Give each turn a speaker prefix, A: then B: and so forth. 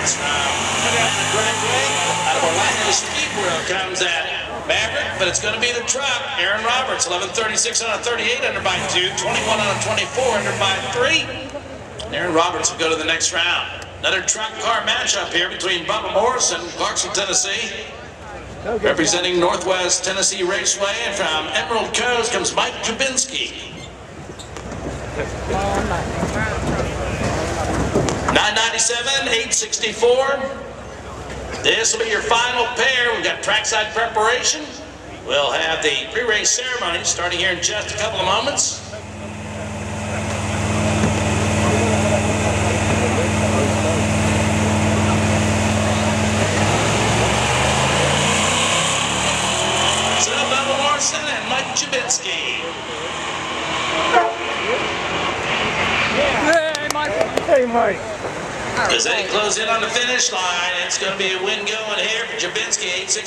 A: points from Dragway. Out of Orlando Speedwell comes that Maverick, but it's going to be the truck. Aaron Roberts, 11:36 on a 38, under by 2, 21 on a 24, under by 3. And Aaron Roberts will go to the next round. Another truck car matchup here between Bubba Morrison, Clarksville, Tennessee, representing Northwest Tennessee Raceway, and from Emerald Coast comes Mike Jubinski. 997, 864. This will be your final pair. We've got trackside preparation. We'll have the pre-race ceremony starting here in just a couple of moments. So Bubba Morrison and Mike Jubinski.
B: Hey, Mike. Hey, Mike.
A: As they close in on the finish line, it's going to be a win going here for Jubinski, 8-6.